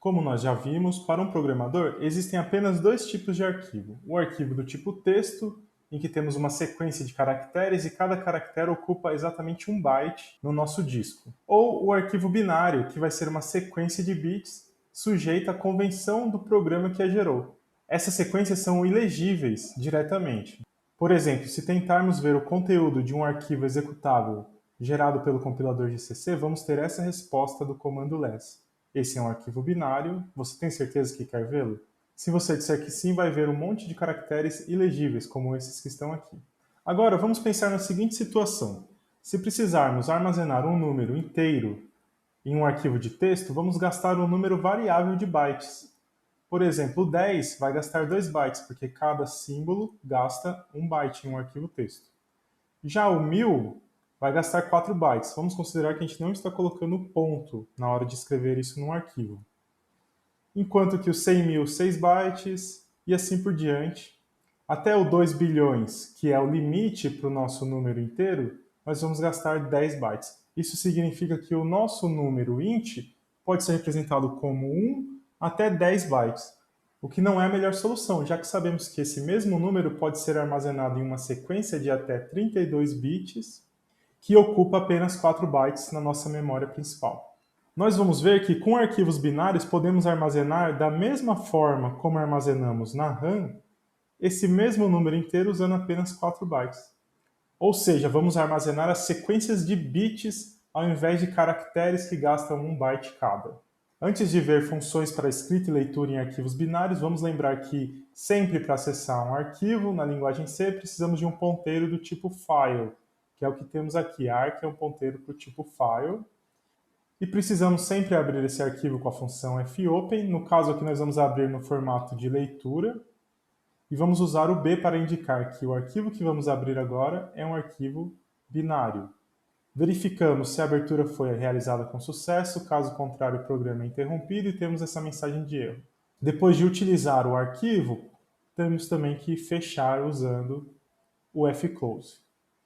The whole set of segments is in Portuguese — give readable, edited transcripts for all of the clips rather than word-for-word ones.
Como nós já vimos, para um programador existem apenas dois tipos de arquivo. O arquivo do tipo texto, em que temos uma sequência de caracteres e cada caractere ocupa exatamente 1 byte no nosso disco. Ou o arquivo binário, que vai ser uma sequência de bits sujeita à convenção do programa que a gerou. Essas sequências são ilegíveis diretamente. Por exemplo, se tentarmos ver o conteúdo de um arquivo executável gerado pelo compilador de CC, vamos ter essa resposta do comando less. Esse é um arquivo binário, você tem certeza que quer vê-lo? Se você disser que sim, vai ver um monte de caracteres ilegíveis, como esses que estão aqui. Agora, vamos pensar na seguinte situação. Se precisarmos armazenar um número inteiro em um arquivo de texto, vamos gastar um número variável de bytes. Por exemplo, o 10 vai gastar 2 bytes, porque cada símbolo gasta 1 byte em um arquivo texto. Já o 1000 vai gastar 4 bytes. Vamos considerar que a gente não está colocando ponto na hora de escrever isso num arquivo. Enquanto que o 100.000, 6 bytes, e assim por diante. Até o 2 bilhões, que é o limite para o nosso número inteiro, nós vamos gastar 10 bytes. Isso significa que o nosso número int pode ser representado como 1 até 10 bytes, o que não é a melhor solução, já que sabemos que esse mesmo número pode ser armazenado em uma sequência de até 32 bits, que ocupa apenas 4 bytes na nossa memória principal. Nós vamos ver que com arquivos binários podemos armazenar da mesma forma como armazenamos na RAM, esse mesmo número inteiro usando apenas 4 bytes. Ou seja, vamos armazenar as sequências de bits ao invés de caracteres que gastam 1 byte cada. Antes de ver funções para escrita e leitura em arquivos binários, vamos lembrar que sempre para acessar um arquivo na linguagem C precisamos de um ponteiro do tipo file, que é o que temos aqui. Arc é um ponteiro para o tipo file. E precisamos sempre abrir esse arquivo com a função fopen. No caso aqui nós vamos abrir no formato de leitura. E vamos usar o B para indicar que o arquivo que vamos abrir agora é um arquivo binário. Verificamos se a abertura foi realizada com sucesso, caso contrário o programa é interrompido e temos essa mensagem de erro. Depois de utilizar o arquivo, temos também que fechar usando o fclose.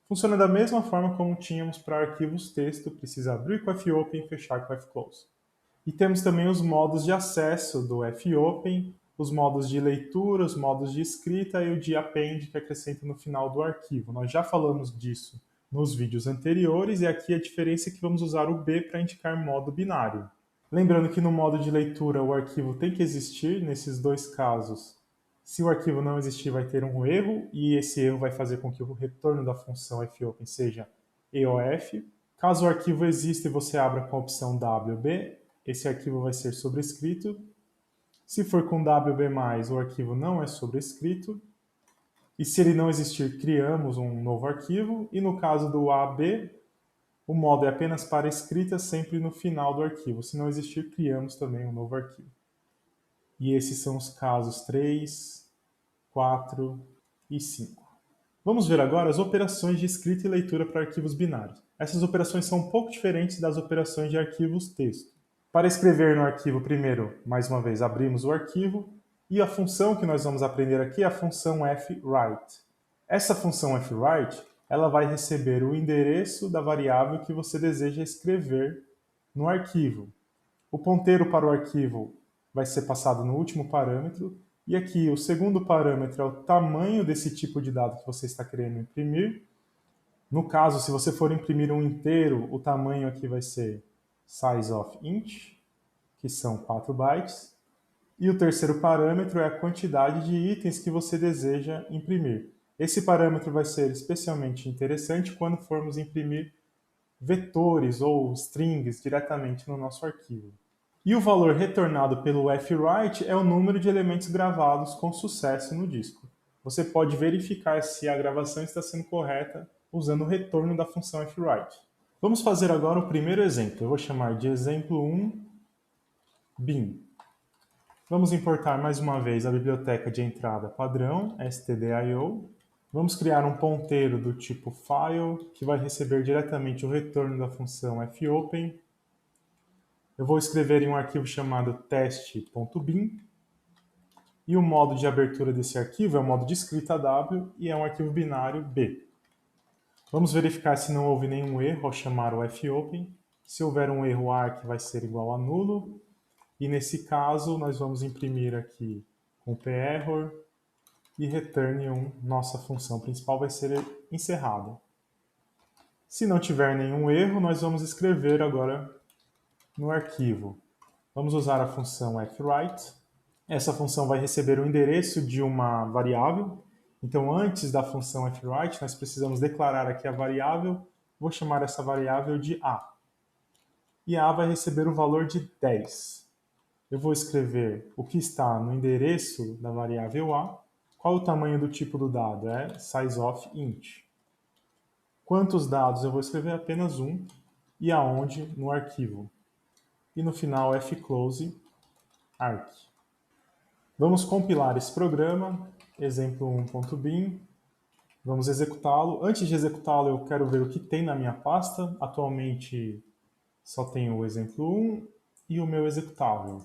Funciona da mesma forma como tínhamos para arquivos texto, precisa abrir com o fopen e fechar com o fclose. E temos também os modos de acesso do fopen, os modos de leitura, os modos de escrita e o de append que acrescenta no final do arquivo. Nós já falamos disso nos vídeos anteriores e aqui a diferença é que vamos usar o B para indicar modo binário. Lembrando que no modo de leitura o arquivo tem que existir, nesses dois casos. Se o arquivo não existir, vai ter um erro, e esse erro vai fazer com que o retorno da função fopen seja EOF. Caso o arquivo exista e você abra com a opção WB, esse arquivo vai ser sobrescrito. Se for com WB+, o arquivo não é sobrescrito. E se ele não existir, criamos um novo arquivo. E no caso do AB, o modo é apenas para escrita, sempre no final do arquivo. Se não existir, criamos também um novo arquivo. E esses são os casos 3, 4 e 5. Vamos ver agora as operações de escrita e leitura para arquivos binários. Essas operações são um pouco diferentes das operações de arquivos texto. Para escrever no arquivo, primeiro, mais uma vez, abrimos o arquivo e a função que nós vamos aprender aqui é a função fwrite. Essa função fwrite, ela vai receber o endereço da variável que você deseja escrever no arquivo. O ponteiro para o arquivo vai ser passado no último parâmetro e aqui o segundo parâmetro é o tamanho desse tipo de dado que você está querendo imprimir. No caso, se você for imprimir um inteiro, o tamanho aqui vai ser sizeOfInt, que são 4 bytes. E o terceiro parâmetro é a quantidade de itens que você deseja imprimir. Esse parâmetro vai ser especialmente interessante quando formos imprimir vetores ou strings diretamente no nosso arquivo. E o valor retornado pelo fwrite é o número de elementos gravados com sucesso no disco. Você pode verificar se a gravação está sendo correta usando o retorno da função fwrite. Vamos fazer agora o primeiro exemplo. Eu vou chamar de exemplo 1 bin. Vamos importar mais uma vez a biblioteca de entrada padrão, stdio. Vamos criar um ponteiro do tipo file, que vai receber diretamente o retorno da função fopen. Eu vou escrever em um arquivo chamado teste.bin. E o modo de abertura desse arquivo é o modo de escrita W e é um arquivo binário B. Vamos verificar se não houve nenhum erro ao chamar o fopen. Se houver um erro, arc vai ser igual a nulo. e nesse caso nós vamos imprimir aqui com p-error e return 1, nossa função principal vai ser encerrada. Se não tiver nenhum erro, nós vamos escrever agora no arquivo. Vamos usar a função fwrite. Essa função vai receber o endereço de uma variável. Então, antes da função fwrite, nós precisamos declarar aqui a variável. Vou chamar essa variável de a. E a vai receber o valor de 10. Eu vou escrever o que está no endereço da variável a. Qual o tamanho do tipo do dado? É sizeOf_int. Quantos dados? Eu vou escrever apenas um. E aonde? No arquivo. E no final, fclose arc. Vamos compilar esse programa, exemplo1.bin. Vamos executá-lo. Antes de executá-lo, eu quero ver o que tem na minha pasta. Atualmente, só tenho o exemplo1 e o meu executável.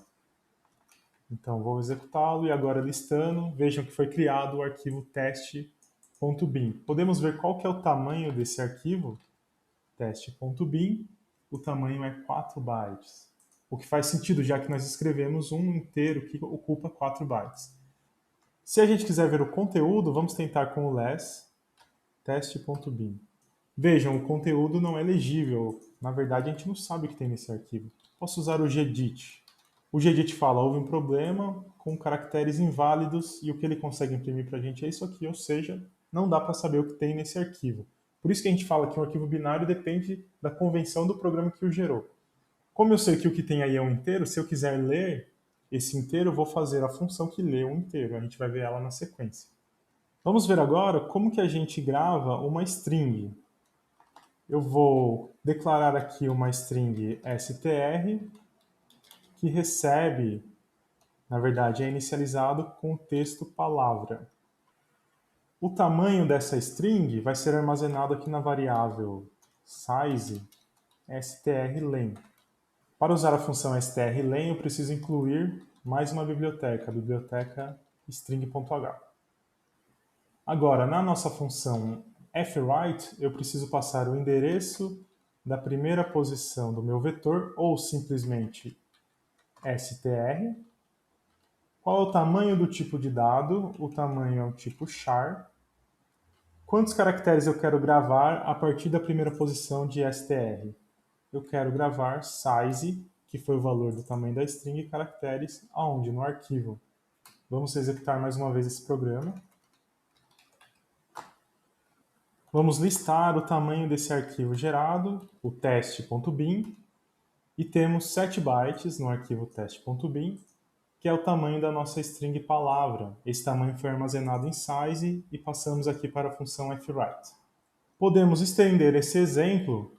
Então, vou executá-lo e agora listando, vejam que foi criado o arquivo teste.bin. Podemos ver qual que é o tamanho desse arquivo, teste.bin. O tamanho é 4 bytes. O que faz sentido, já que nós escrevemos um inteiro que ocupa 4 bytes. Se a gente quiser ver o conteúdo, vamos tentar com o less teste.bin. Vejam, o conteúdo não é legível. Na verdade, a gente não sabe o que tem nesse arquivo. Posso usar o gedit. O gedit fala, houve um problema com caracteres inválidos e o que ele consegue imprimir para a gente é isso aqui, ou seja, não dá para saber o que tem nesse arquivo. Por isso que a gente fala que um arquivo binário depende da convenção do programa que o gerou. Como eu sei que o que tem aí é um inteiro, se eu quiser ler esse inteiro, eu vou fazer a função que lê o inteiro. A gente vai ver ela na sequência. Vamos ver agora como que a gente grava uma string. Eu vou declarar aqui uma string str, que recebe, na verdade, é inicializado com o texto palavra. O tamanho dessa string vai ser armazenado aqui na variável size strlen. Para usar a função strlen, eu preciso incluir mais uma biblioteca, a biblioteca string.h. Agora, na nossa função fwrite, eu preciso passar o endereço da primeira posição do meu vetor, ou simplesmente str. Qual é o tamanho do tipo de dado? O tamanho é o tipo char. Quantos caracteres eu quero gravar a partir da primeira posição de str? Eu quero gravar size, que foi o valor do tamanho da string, caracteres, aonde? No arquivo. Vamos executar mais uma vez esse programa. Vamos listar o tamanho desse arquivo gerado, o teste.bin, e temos 7 bytes no arquivo teste.bin, que é o tamanho da nossa string palavra. Esse tamanho foi armazenado em size e passamos aqui para a função fwrite. Podemos estender esse exemplo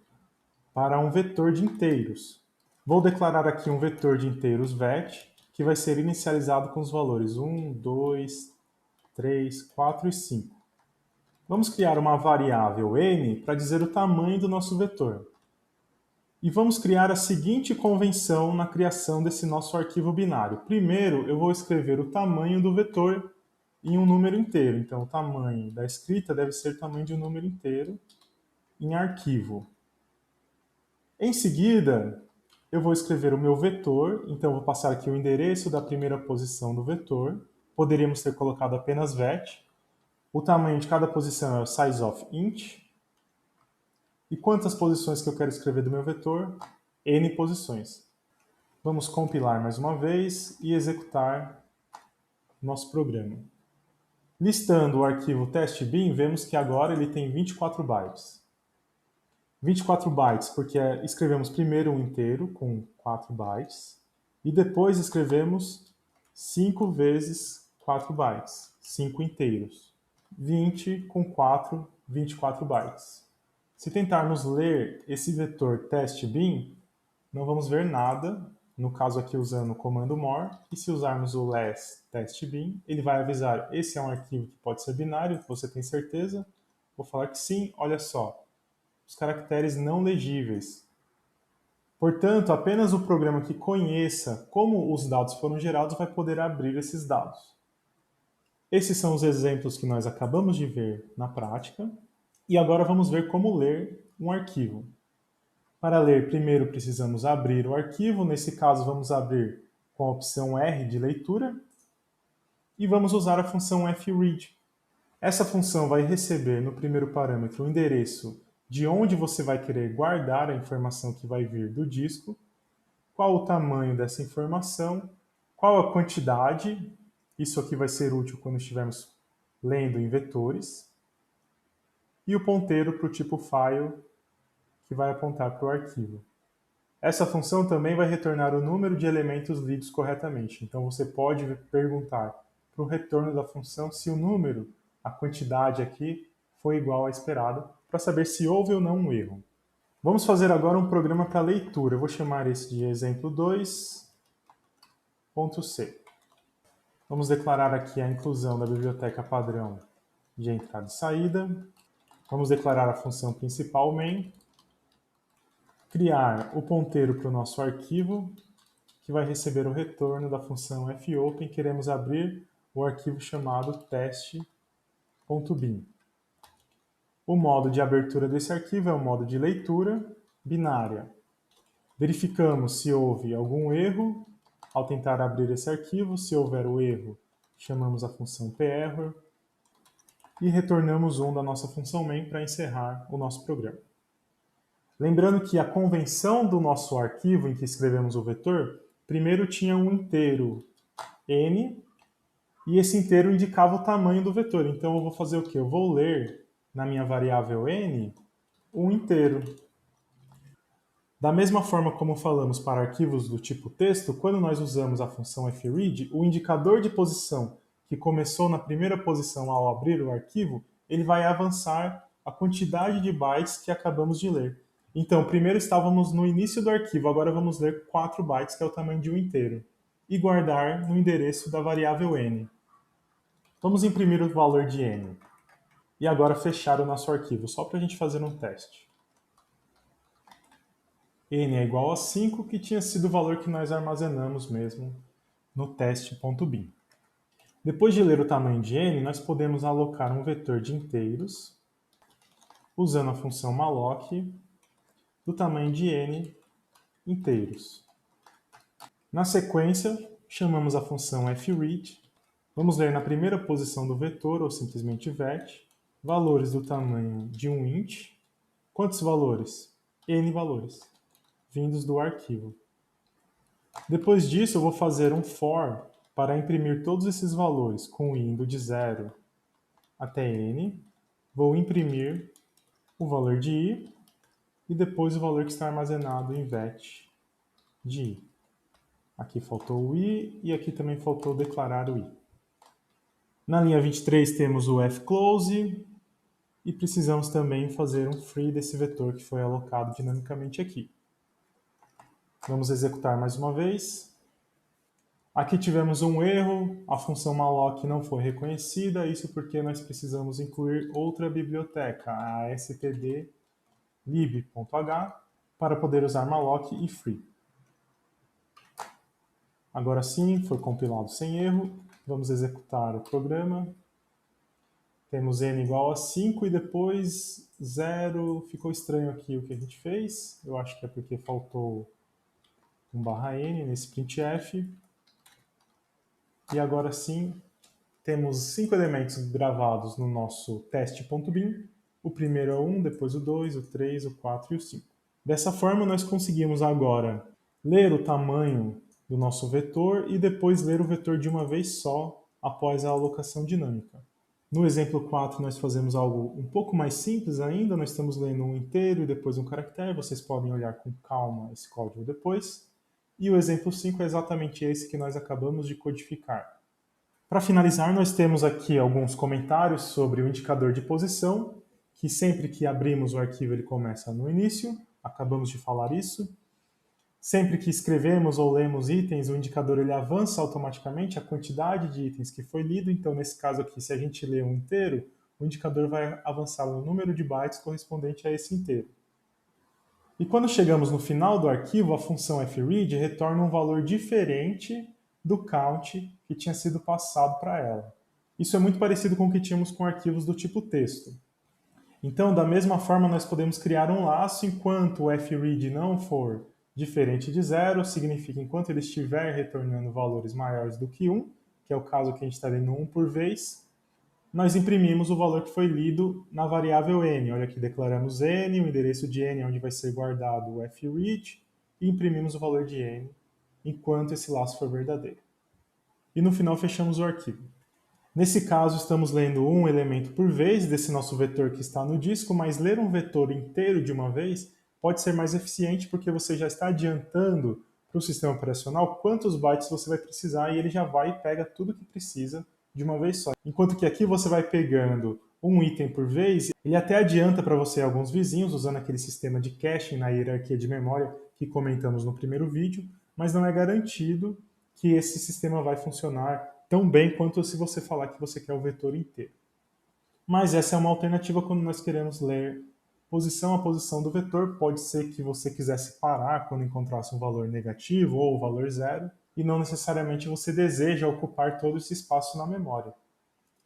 para um vetor de inteiros. Vou declarar aqui um vetor de inteiros vet, que vai ser inicializado com os valores 1, 2, 3, 4 e 5. Vamos criar uma variável n para dizer o tamanho do nosso vetor. E vamos criar a seguinte convenção na criação desse nosso arquivo binário. Primeiro, eu vou escrever o tamanho do vetor em um número inteiro. Então, o tamanho da escrita deve ser o tamanho de um número inteiro em arquivo. Em seguida, eu vou escrever o meu vetor. Então, eu vou passar aqui o endereço da primeira posição do vetor. Poderíamos ter colocado apenas vet. O tamanho de cada posição é o sizeOf_int. E quantas posições que eu quero escrever do meu vetor? N posições. Vamos compilar mais uma vez e executar nosso programa. Listando o arquivo teste.bin, vemos que agora ele tem 24 bytes. 24 bytes porque escrevemos primeiro um inteiro com 4 bytes e depois escrevemos 5 vezes 4 bytes, 5 inteiros. 20 com 4, 24 bytes. Se tentarmos ler esse vetor teste.bin, não vamos ver nada, no caso aqui usando o comando more, e se usarmos o less teste.bin, ele vai avisar, esse é um arquivo que pode ser binário, você tem certeza? Vou falar que sim, olha só, os caracteres não legíveis. Portanto, apenas o programa que conheça como os dados foram gerados vai poder abrir esses dados. Esses são os exemplos que nós acabamos de ver na prática. E agora vamos ver como ler um arquivo. Para ler, primeiro precisamos abrir o arquivo. Nesse caso, vamos abrir com a opção R de leitura e vamos usar a função fread. Essa função vai receber no primeiro parâmetro o endereço de onde você vai querer guardar a informação que vai vir do disco, qual o tamanho dessa informação, qual a quantidade, isso aqui vai ser útil quando estivermos lendo em vetores, e o ponteiro para o tipo file, que vai apontar para o arquivo. Essa função também vai retornar o número de elementos lidos corretamente. Então você pode perguntar para o retorno da função se o número, a quantidade aqui, foi igual à esperada, para saber se houve ou não um erro. Vamos fazer agora um programa para leitura. Eu vou chamar esse de exemplo 2.c. Vamos declarar aqui a inclusão da biblioteca padrão de entrada e saída. Vamos declarar a função principal main. Criar o ponteiro para o nosso arquivo, que vai receber o retorno da função fopen. Queremos abrir o arquivo chamado teste.bin. O modo de abertura desse arquivo é o modo de leitura binária. Verificamos se houve algum erro ao tentar abrir esse arquivo. Se houver o erro, chamamos a função perror e retornamos 1 da nossa função main para encerrar o nosso programa. Lembrando que a convenção do nosso arquivo em que escrevemos o vetor, primeiro tinha um inteiro n, e esse inteiro indicava o tamanho do vetor. Então eu vou fazer o quê? Eu vou ler na minha variável n um inteiro. Da mesma forma como falamos para arquivos do tipo texto, quando nós usamos a função fread, o indicador de posição que começou na primeira posição ao abrir o arquivo, ele vai avançar a quantidade de bytes que acabamos de ler. Então, primeiro estávamos no início do arquivo, agora vamos ler 4 bytes, que é o tamanho de um inteiro, e guardar no endereço da variável n. Vamos imprimir o valor de n. E agora fechar o nosso arquivo, só para a gente fazer um teste. N é igual a 5, que tinha sido o valor que nós armazenamos mesmo no teste.bin. Depois de ler o tamanho de n, nós podemos alocar um vetor de inteiros, usando a função malloc, do tamanho de n inteiros. Na sequência, chamamos a função fread. Vamos ler na primeira posição do vetor, ou simplesmente vet, valores do tamanho de um int. Quantos valores? N valores, vindos do arquivo. Depois disso, eu vou fazer um for para imprimir todos esses valores, com indo de 0 até n. Vou imprimir o valor de i e depois o valor que está armazenado em vet de i. Aqui faltou o i e aqui também faltou declarar o i. Na linha 23 temos o fclose e precisamos também fazer um free desse vetor que foi alocado dinamicamente aqui. Vamos executar mais uma vez. Aqui tivemos um erro, a função malloc não foi reconhecida, isso porque nós precisamos incluir outra biblioteca, a stdlib.h, para poder usar malloc e free. Agora sim, foi compilado sem erro. Vamos executar o programa. Temos n igual a 5 e depois 0. Ficou estranho aqui o que a gente fez. Eu acho que é porque faltou um /n nesse printf. E agora sim, temos 5 elementos gravados no nosso teste.bin. O primeiro é o 1, depois o 2, o 3, o 4 e o 5. Dessa forma, nós conseguimos agora ler o tamanho do nosso vetor e depois ler o vetor de uma vez só após a alocação dinâmica. No exemplo 4, nós fazemos algo um pouco mais simples ainda. Nós estamos lendo um inteiro e depois um caractere. Vocês podem olhar com calma esse código depois. E o exemplo 5 é exatamente esse que nós acabamos de codificar. Para finalizar, nós temos aqui alguns comentários sobre o indicador de posição, que sempre que abrimos o arquivo ele começa no início. Acabamos de falar isso. Sempre que escrevemos ou lemos itens, o indicador ele avança automaticamente a quantidade de itens que foi lido. Então, nesse caso aqui, se a gente lê um inteiro, o indicador vai avançar o número de bytes correspondente a esse inteiro. E quando chegamos no final do arquivo, a função fread retorna um valor diferente do count que tinha sido passado para ela. Isso é muito parecido com o que tínhamos com arquivos do tipo texto. Então, da mesma forma, nós podemos criar um laço enquanto o fread não for Diferente de zero significa enquanto ele estiver retornando valores maiores do que 1, que é o caso que a gente está lendo 1 por vez, nós imprimimos o valor que foi lido na variável n. Olha aqui, declaramos n, o endereço de n é onde vai ser guardado o fread, e imprimimos o valor de n enquanto esse laço for verdadeiro. E no final fechamos o arquivo. Nesse caso, estamos lendo um elemento por vez desse nosso vetor que está no disco, mas ler um vetor inteiro de uma vez pode ser mais eficiente porque você já está adiantando para o sistema operacional quantos bytes você vai precisar e ele já vai e pega tudo que precisa de uma vez só. Enquanto que aqui você vai pegando um item por vez, ele até adianta para você alguns vizinhos usando aquele sistema de caching na hierarquia de memória que comentamos no primeiro vídeo, mas não é garantido que esse sistema vai funcionar tão bem quanto se você falar que você quer o vetor inteiro. Mas essa é uma alternativa quando nós queremos ler posição a posição do vetor. Pode ser que você quisesse parar quando encontrasse um valor negativo ou um valor zero, e não necessariamente você deseja ocupar todo esse espaço na memória.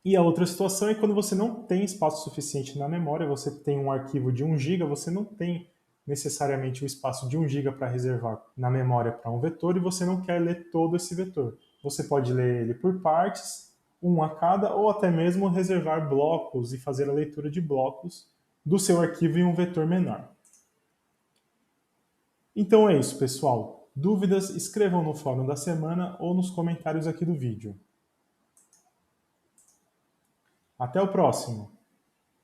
E a outra situação é quando você não tem espaço suficiente na memória, você tem um arquivo de 1 GB, você não tem necessariamente o espaço de 1 GB para reservar na memória para um vetor e você não quer ler todo esse vetor. Você pode ler ele por partes, um a cada, ou até mesmo reservar blocos e fazer a leitura de blocos do seu arquivo em um vetor menor. Então é isso, pessoal. Dúvidas, escrevam no fórum da semana ou nos comentários aqui do vídeo. Até o próximo!